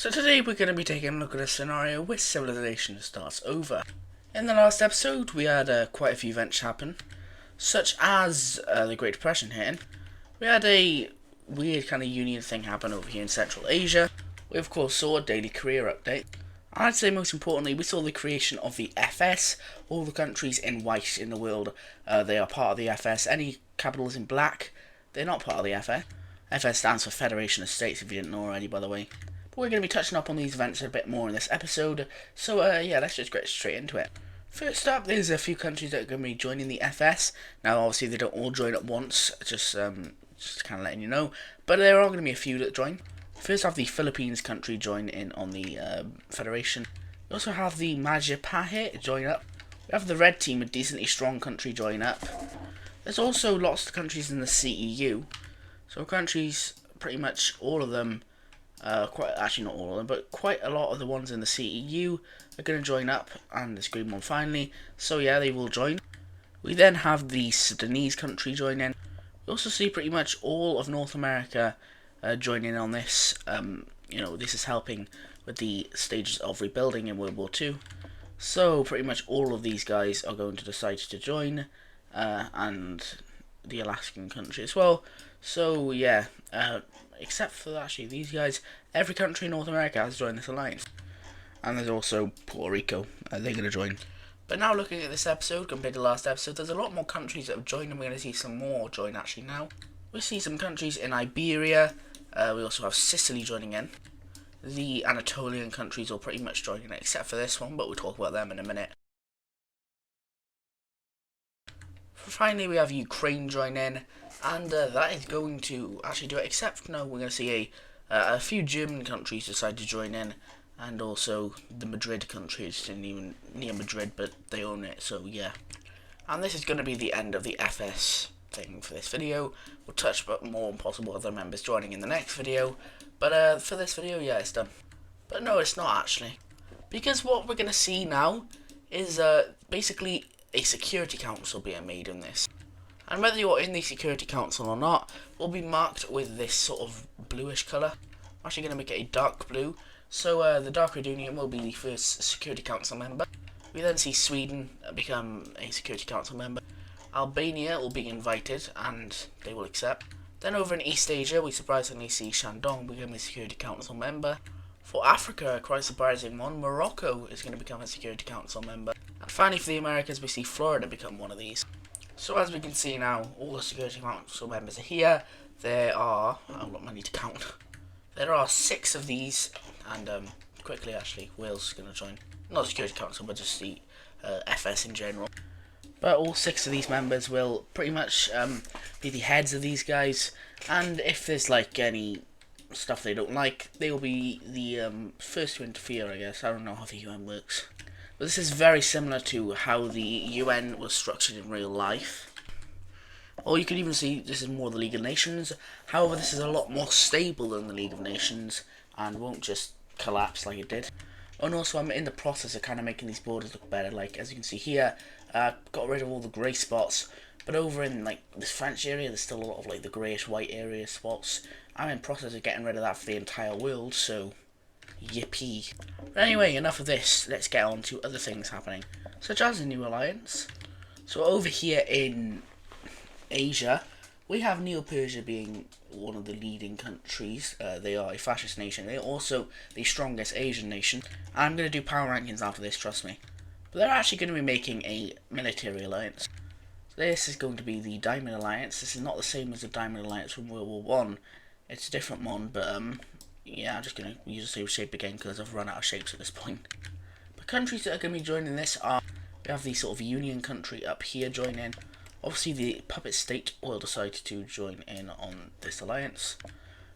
So today we're going to be taking a look at a scenario where civilization starts over. In the last episode we had quite a few events happen, such as the Great Depression hitting. We had a weird kind of union thing happen over here in Central Asia. We of course saw a daily career update. I'd say most importantly we saw the creation of the FS. All the countries in white in the world, they are part of the FS. Any capitals in black, they're not part of the FS. FS stands for Federation of States, if you didn't know already, by the way. But we're going to be touching up on these events a bit more in this episode, so yeah, let's just get straight into it. First up, there's a few countries that are going to be joining the FS. Now, obviously, they don't all join at once, just kind of letting you know, but there are going to be a few that join. First have the Philippines country join in on the Federation. We also have the Majapahit join up. We have the red team, a decently strong country, join up. There's also lots of countries in the CEU. So countries, pretty much all of them, actually not all of them, but quite a lot of the ones in the CEU are going to join up, and this green one finally. So yeah, they will join. We then have the Sudanese country join in. We also see pretty much all of North America join in on this. This is helping with the stages of rebuilding in World War II. So pretty much all of these guys are going to decide to join, and the Alaskan country as well. So yeah, except for actually these guys, every country in North America has joined this alliance. And there's also Puerto Rico, they're going to join. But now looking at this episode compared to the last episode, there's a lot more countries that have joined, and we're going to see some more join actually now. We see some countries in Iberia, we also have Sicily joining in. The Anatolian countries are pretty much joining it, except for this one, but we'll talk about them in a minute. Finally, we have Ukraine join in, and that is going to actually do it, except no, we're going to see a few German countries decide to join in, and also the Madrid countries, didn't even near Madrid, but they own it, so yeah. And this is going to be the end of the FS thing for this video. We'll touch about more possible other members joining in the next video, but for this video, yeah, it's done. But no, it's not actually, because what we're going to see now is basically a security council being made in this. And whether you're in the security council or not will be marked with this sort of bluish colour. I'm actually going to make it a dark blue. So the Dark Red Union will be the first security council member. We then see Sweden become a security council member. Albania will be invited and they will accept. Then over in East Asia we surprisingly see Shandong become a security council member. For Africa, quite a surprising one, Morocco is going to become a security council member. And finally for the Americas we see Florida become one of these. So as we can see now, all the security council members are here. There are, I need to count. There are 6 of these, and quickly actually, Wales is going to join. Not the security council, but just the FS in general. But all 6 of these members will pretty much be the heads of these guys, and if there's like any stuff they don't like, they will be the first to interfere, I guess. I don't know how the UN works. But this is very similar to how the UN was structured in real life. Or you could even see this is more the League of Nations. However, this is a lot more stable than the League of Nations and won't just collapse like it did. And also I'm in the process of kind of making these borders look better. Like as you can see here, got rid of all the grey spots. But over in like this French area, there's still a lot of like the greyish white area spots. I'm in the process of getting rid of that for the entire world, so yippee. But anyway, enough of this. Let's get on to other things happening, such as a new alliance. So over here in Asia, we have Neo-Persia being one of the leading countries. They are a fascist nation. They're also the strongest Asian nation. I'm going to do power rankings after this, trust me. But they're actually going to be making a military alliance. This is going to be the Diamond Alliance. This is not the same as the Diamond Alliance from World War One. It's a different one, but yeah, I'm just going to use the same shape again because I've run out of shapes at this point. But countries that are going to be joining this are, we have the sort of union country up here join in. Obviously the puppet state will decide to join in on this alliance.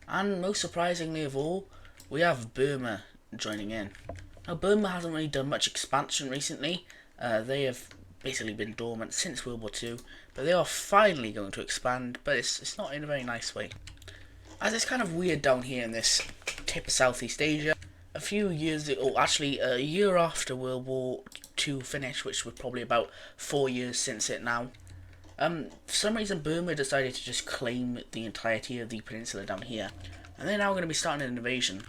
And most surprisingly of all, we have Burma joining in. Now Burma hasn't really done much expansion recently. They have basically been dormant since World War II, but they are finally going to expand, but it's not in a very nice way. As it's kind of weird down here in this tip of Southeast Asia, a few years, or actually a year after World War II finished, which was probably about 4 years since it now, for some reason Burma decided to just claim the entirety of the peninsula down here, and they're now going to be starting an invasion.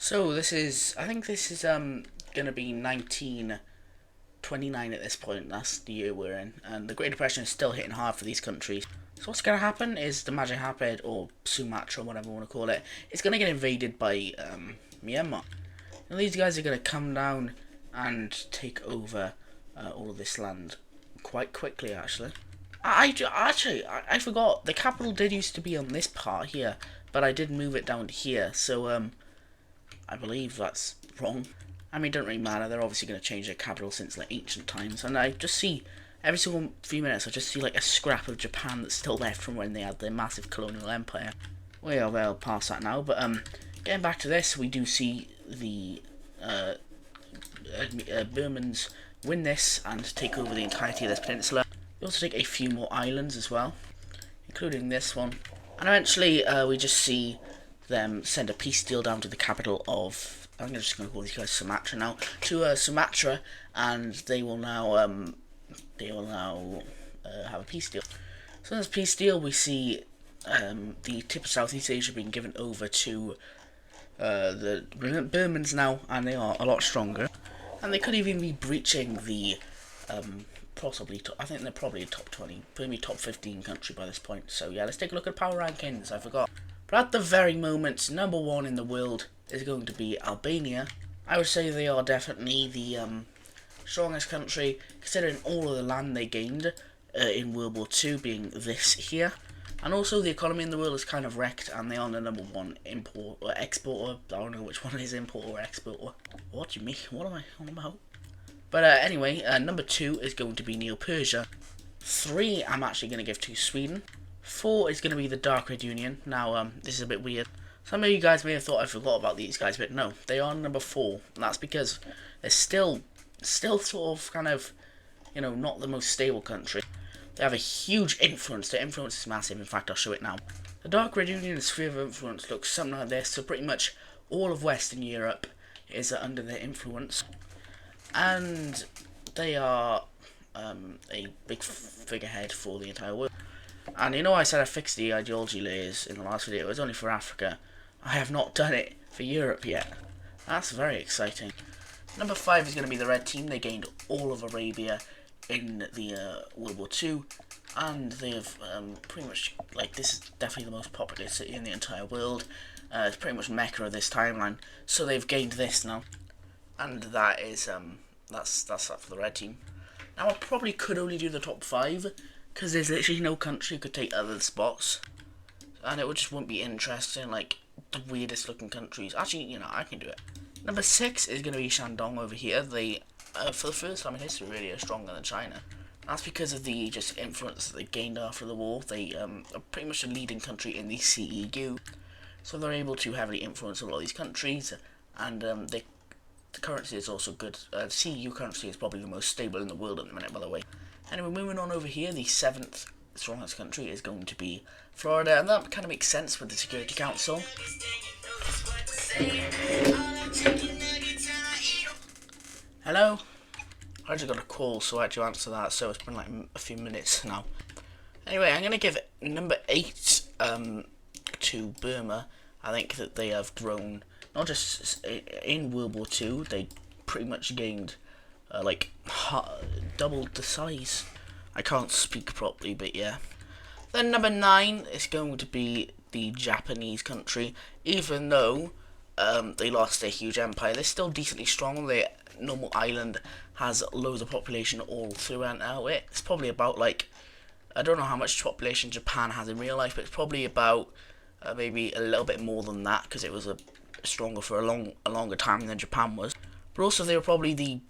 So I think this is gonna be 1929 at this point. That's the year we're in, and the Great Depression is still hitting hard for these countries. So what's gonna happen is the Majapahit or Sumatra, whatever you want to call it, is gonna get invaded by Myanmar. And these guys are gonna come down and take over all of this land quite quickly, actually. I forgot the capital did used to be on this part here, but I did move it down to here. So I believe that's wrong. I mean, it doesn't really matter. They're obviously going to change their capital since like ancient times, and I just see every single few minutes I just see like a scrap of Japan that's still left from when they had their massive colonial empire. We are well past that now, but getting back to this, we do see the Burmans win this and take over the entirety of this peninsula. We also take a few more islands as well, including this one. And eventually we just see them send a peace deal down to the capital of, I'm just going to call these guys Sumatra now, to Sumatra, and they will now have a peace deal. So in this peace deal we see the tip of Southeast Asia being given over to the Burmans now, and they are a lot stronger. And they could even be breaching the I think they're probably a top 20, maybe top 15 country by this point. So yeah, let's take a look at power rankings. I forgot. But at the very moment, number 1 in the world is going to be Albania. I would say they are definitely the strongest country, considering all of the land they gained in World War II, being this here. And also the economy in the world is kind of wrecked, and they are the number 1 import or exporter. I don't know which one is import or exporter. What do you mean? What am I on about? But anyway, number 2 is going to be Neo-Persia. 3 I'm actually going to give to Sweden. 4 is going to be the Dark Red Union. Now, this is a bit weird. Some of you guys may have thought I forgot about these guys, but no, they are number 4. And that's because they're still sort of kind of, you know, not the most stable country. They have a huge influence. Their influence is massive. In fact, I'll show it now. The Dark Red Union's sphere of influence looks something like this. So pretty much all of Western Europe is under their influence. And they are a big figurehead for the entire world. And you know, I said I fixed the ideology layers in the last video. It was only for Africa. I have not done it for Europe yet. That's very exciting. Number 5 is going to be the Red Team. They gained all of Arabia in the World War II, and they have pretty much, like, this is definitely the most populous city in the entire world. It's pretty much Mecca of this timeline. So they've gained this now. And that is that's that for the Red Team. Now I probably could only do the top 5 because there's literally no country who could take other spots, and it would just wouldn't be interesting. Like the weirdest looking countries. Actually, you know, I can do it. Number 6 is going to be Shandong over here. They, for the first time in history, really are stronger than China. That's because of the just influence that they gained after the war. They are pretty much a leading country in the CEU, so they're able to heavily influence a lot of these countries, and the currency is also good. The CEU currency is probably the most stable in the world at the minute, by the way. Anyway, moving on over here, the 7th strongest country is going to be Florida, and that kind of makes sense with the Security Council. Hello? I just got a call, so I had to answer that, so it's been like a few minutes now. Anyway, I'm going to give number 8 to Burma. I think that they have grown, not just in World War II, they pretty much gained, doubled the size. I can't speak properly, but yeah. Then number 9 is going to be the Japanese country. Even though they lost their huge empire, they're still decently strong. Their normal island has loads of population all throughout it. It's probably about, like, I don't know how much population Japan has in real life, but it's probably about maybe a little bit more than that, because it was stronger for a longer time than Japan was. But also they were probably the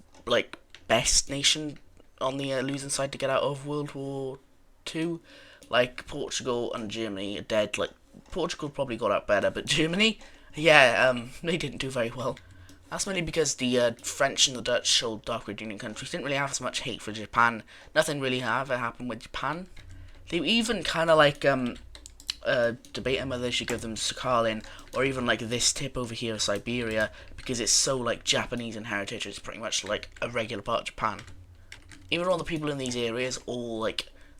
best nation on the losing side to get out of World War II. Like Portugal and Germany are dead. Like Portugal probably got out better, but Germany, yeah, they didn't do very well. That's mainly because the French and the Dutch, old Dark Red Union countries, didn't really have as much hate for Japan. Nothing really ever happened with Japan. They even kind of debating whether they should give them Sakhalin or even like this tip over here of Siberia, because it's so like Japanese in heritage. It's pretty much like a regular part of Japan. Even all the people in these areas all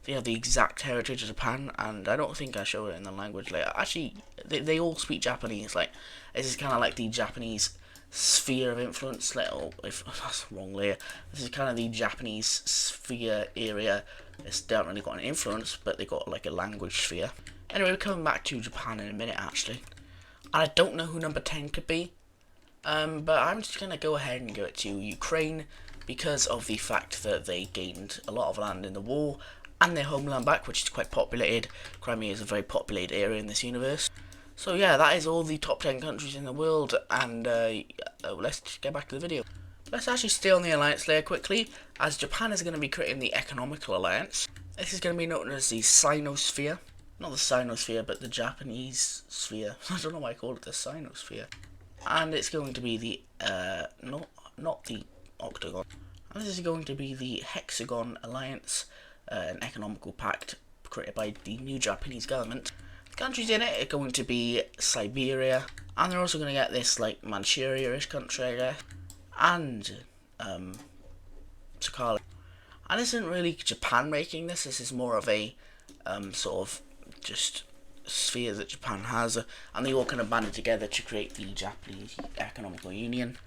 they have the exact heritage of Japan, and I don't think I show it in the language. Like actually, they all speak Japanese. Like This is kind of like the Japanese sphere of influence. Oh, if that's the wrong layer. This is kind of the Japanese sphere area. It's don't really got an influence, but they got like a language sphere. Anyway, we're coming back to Japan in a minute, actually. And I don't know who number 10 could be. But I'm just going to go ahead and give it to Ukraine because of the fact that they gained a lot of land in the war and their homeland back, which is quite populated. Crimea is a very populated area in this universe. So yeah, that is all the top 10 countries in the world, and let's just get back to the video. Let's actually stay on the alliance layer quickly, as Japan is going to be creating the economical alliance. This is going to be known as the Sinosphere. Not the Sinosphere, but the Japanese sphere. I don't know why I called it the Sinosphere. And it's going to be the, not the Octagon. And this is going to be the Hexagon Alliance, an economical pact created by the new Japanese government. The countries in it are going to be Siberia, and they're also going to get this, like, Manchuria-ish country, I guess, and, Sakhalin. And this isn't really Japan making this is more of a, sort of, just sphere that Japan has, and they all kind of banded together to create the Japanese Economical Union,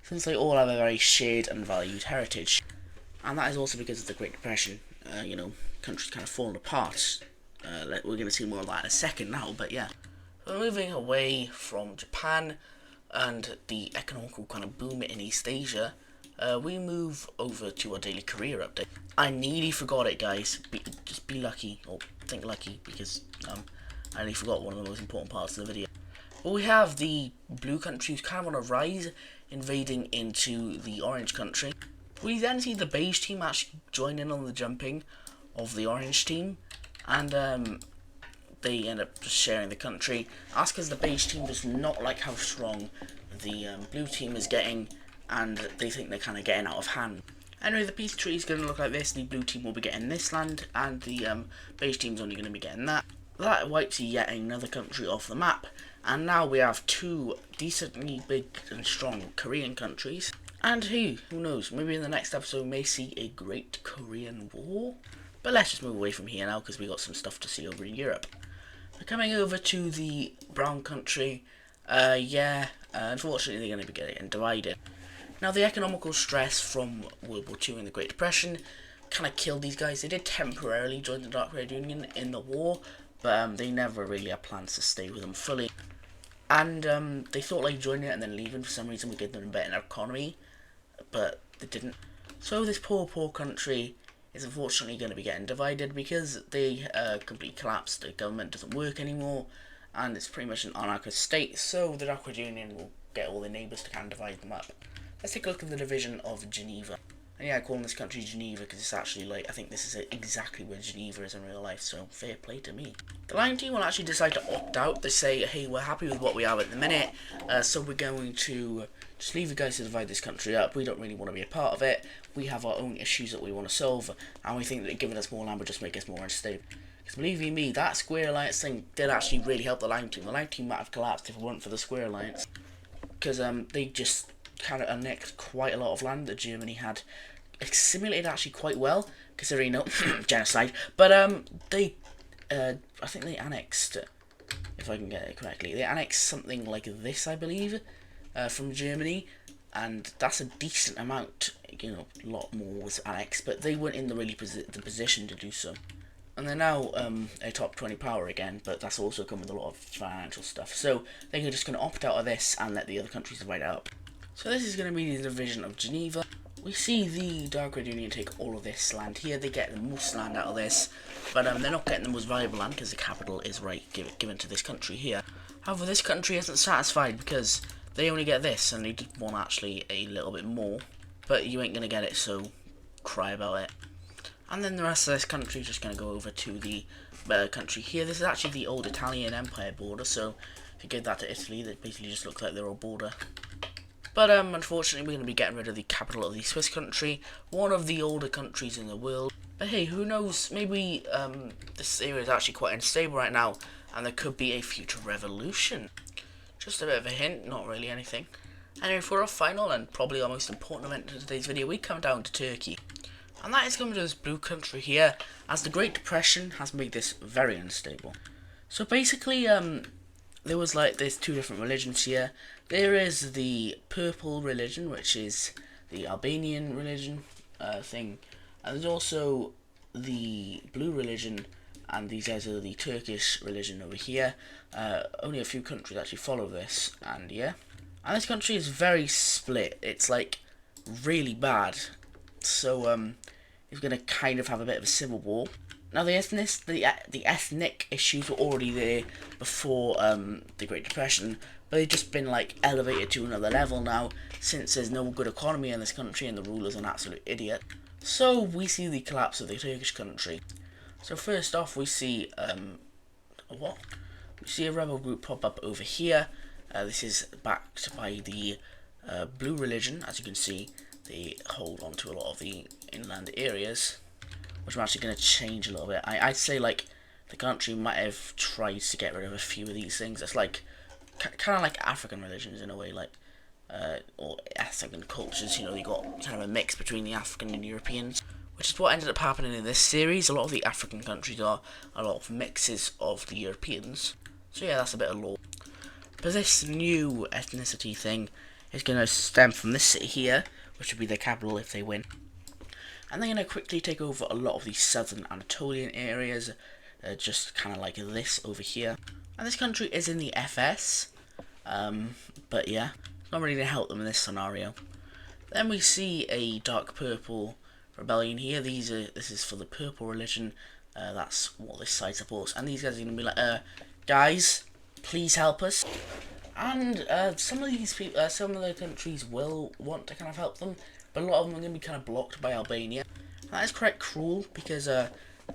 since they all have a very shared and valued heritage. And that is also because of the Great Depression, you know, countries kind of falling apart. We're going to see more of that in a second now, but yeah. So moving away from Japan and the economical kind of boom in East Asia, we move over to our daily career update. I nearly forgot it, guys. Just be lucky, or think lucky, because I nearly forgot one of the most important parts of the video. But we have the blue countries kind of on a rise, invading into the orange country. We then see the beige team actually join in on the jumping of the orange team, and they end up just sharing the country. That's because the beige team does not like how strong the blue team is getting, and they think they're kind of getting out of hand. Anyway, the peace treaty is going to look like this. The blue team will be getting this land, and the beige team's only going to be getting that. That wipes yet another country off the map, and now we have two decently big and strong Korean countries. And who knows, maybe in the next episode we may see a Great Korean War. But let's just move away from here now, because we got some stuff to see over in Europe. We're coming over to the brown country. Unfortunately they're going to be getting divided. Now, the economical stress from World War II and the Great Depression kind of killed these guys. They did temporarily join the Dark Red Union in the war, but they never really had plans to stay with them fully. And they thought like joining it and then leaving for some reason would give them a better economy, but they didn't. So this poor country is unfortunately going to be getting divided because they completely collapsed. The government doesn't work anymore, and it's pretty much an anarchist state, so the Dark Red Union will get all their neighbours to kind of divide them up. Let's take a look at the division of Geneva. And yeah, I call this country Geneva because it's actually like, I think this is exactly where Geneva is in real life, so fair play to me. The Lion team will actually decide to opt out. They say, hey, we're happy with what we have at the minute, so we're going to just leave you guys to divide this country up. We don't really want to be a part of it. We have our own issues that we want to solve, and we think that giving us more land would just make us more unstable. Because believe you me, that Square Alliance thing did actually really help the Lion team. The Lion team might have collapsed if it weren't for the Square Alliance, because they just kind of annexed quite a lot of land that Germany had assimilated actually quite well, considering, no, genocide, but I think they annexed, if I can get it correctly, they annexed something like this, I believe, from Germany, and that's a decent amount, you know, a lot more was annexed, but they weren't in the the position to do so. And they're now a top 20 power again, but that's also come with a lot of financial stuff, so they're just going to opt out of this and let the other countries divide it up. So this is going to be the division of Geneva. We see the Dark Red Union take all of this land here. They get the most land out of this, but they're not getting the most valuable land because the capital is given to this country here. However, this country isn't satisfied because they only get this, and they did want actually a little bit more, but you ain't going to get it, so cry about it. And then the rest of this country is just going to go over to the country here. This is actually the old Italian Empire border, so if you give that to Italy, that basically just looks like their old border. But unfortunately, we're going to be getting rid of the capital of the Swiss country, one of the older countries in the world. But hey, who knows, maybe this area is actually quite unstable right now, and there could be a future revolution. Just a bit of a hint, not really anything. Anyway, for our final and probably our most important event in today's video, we come down to Turkey. And that is coming to this blue country here, as the Great Depression has made this very unstable. So basically, there was like there's two different religions here. There is the purple religion, which is the Albanian religion thing, and there's also the blue religion, and these guys are the Turkish religion over here. Only a few countries actually follow this, and yeah, and this country is very split. It's like really bad, so it's gonna kind of have a bit of a civil war. Now the ethnic issues were already there before the Great Depression, but they've just been like elevated to another level now since there's no good economy in this country and the ruler's an absolute idiot. So we see the collapse of the Turkish country. So first off, we see what? We see a rebel group pop up over here. This is backed by the blue religion. As you can see, they hold on to a lot of the inland areas, which I'm actually going to change a little bit. I'd say like the country might have tried to get rid of a few of these things. It's like kind of like African religions in a way, like or African cultures. You know, you got kind of a mix between the African and Europeans, which is what ended up happening in this series. A lot of the African countries are a lot of mixes of the Europeans. So yeah, that's a bit of lore. But this new ethnicity thing is going to stem from this city here, which would be the capital if they win. And they're going to quickly take over a lot of the southern Anatolian areas, just kind of like this over here. And this country is in the FS, but yeah, it's not really going to help them in this scenario. Then we see a dark purple rebellion here. This is for the purple religion. That's what this side supports. And these guys are going to be like, guys, please help us. And some of these people, some of the countries will want to kind of help them, but a lot of them are going to be kind of blocked by Albania. And that is quite cruel because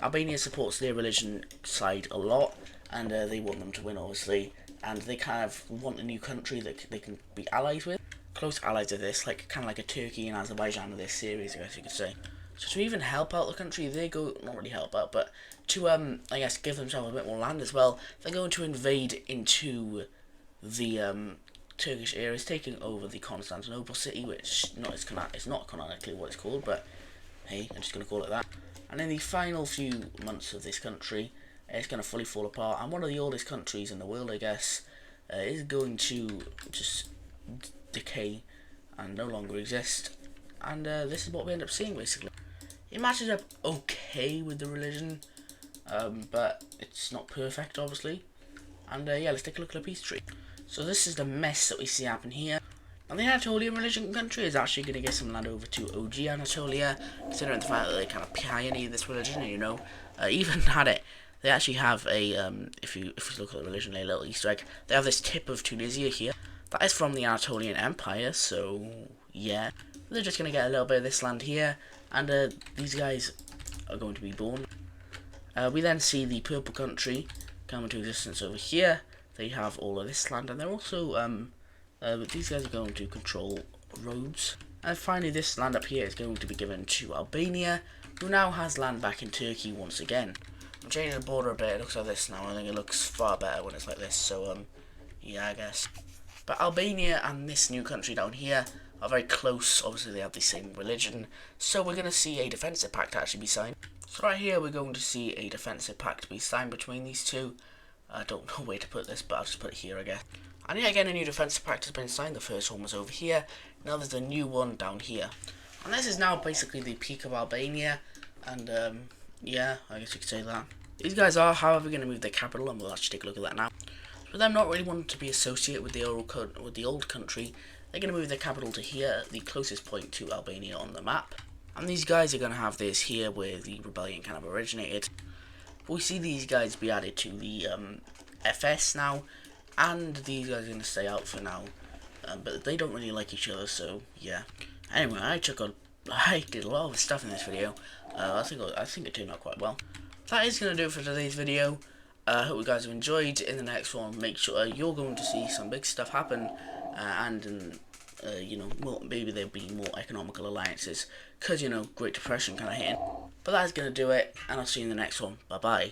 Albania supports their religion side a lot, and they want them to win, obviously. And they kind of want a new country that they can be allies with, close allies of this, like kind of like a Turkey and Azerbaijan of this series, I guess you could say. So to even help out the country, they go, not really help out, but to I guess give themselves a bit more land as well. They're going to invade into the Turkish areas, taking over the Constantinople city, which it's not canonically what it's called, but hey, I'm just going to call it that. And in the final few months of this country, it's going to fully fall apart, and one of the oldest countries in the world, I guess, is going to just decay and no longer exist. And this is what we end up seeing, basically. It matches up okay with the religion, but it's not perfect, obviously. And yeah, let's take a look at the peace tree. So this is the mess that we see happen here. And the Anatolian religion country is actually going to get some land over to OG Anatolia, considering the fact that they kind of pioneered this religion, and, you know, even had it. They actually have a, if you look at the religion, a little Easter egg, they have this tip of Tunisia here. That is from the Anatolian Empire, so yeah. They're just going to get a little bit of this land here, and these guys are going to be born. We then see the purple country come into existence over here. They have all of this land, and they're also, these guys are going to control roads. And finally, this land up here is going to be given to Albania, who now has land back in Turkey once again. I'm changing the border a bit, it looks like this now. I think it looks far better when it's like this, so, yeah, I guess. But Albania and this new country down here are very close. Obviously, they have the same religion, so we're going to see a defensive pact actually be signed. So right here, we're going to see a defensive pact be signed between these two. I don't know where to put this, but I'll just put it here, I guess. And yeah, again, a new defensive pact has been signed. The first one was over here. Now there's a new one down here. And this is now basically the peak of Albania. And, yeah, I guess you could say that. These guys are, however, going to move their capital, and we'll actually take a look at that now. For them not really wanting to be associated with the old country, they're going to move their capital to here, the closest point to Albania on the map. And these guys are going to have this here where the rebellion kind of originated. We see these guys be added to the FS now, and these guys are going to stay out for now, but they don't really like each other, so yeah. Anyway, I did a lot of stuff in this video. I think it turned out quite well. That is going to do it for today's video. I hope you guys have enjoyed. In the next one, make sure you're going to see some big stuff happen, and you know, maybe there'll be more economical alliances, because, you know, Great Depression kind of hitting. But that's going to do it, and I'll see you in the next one. Bye bye.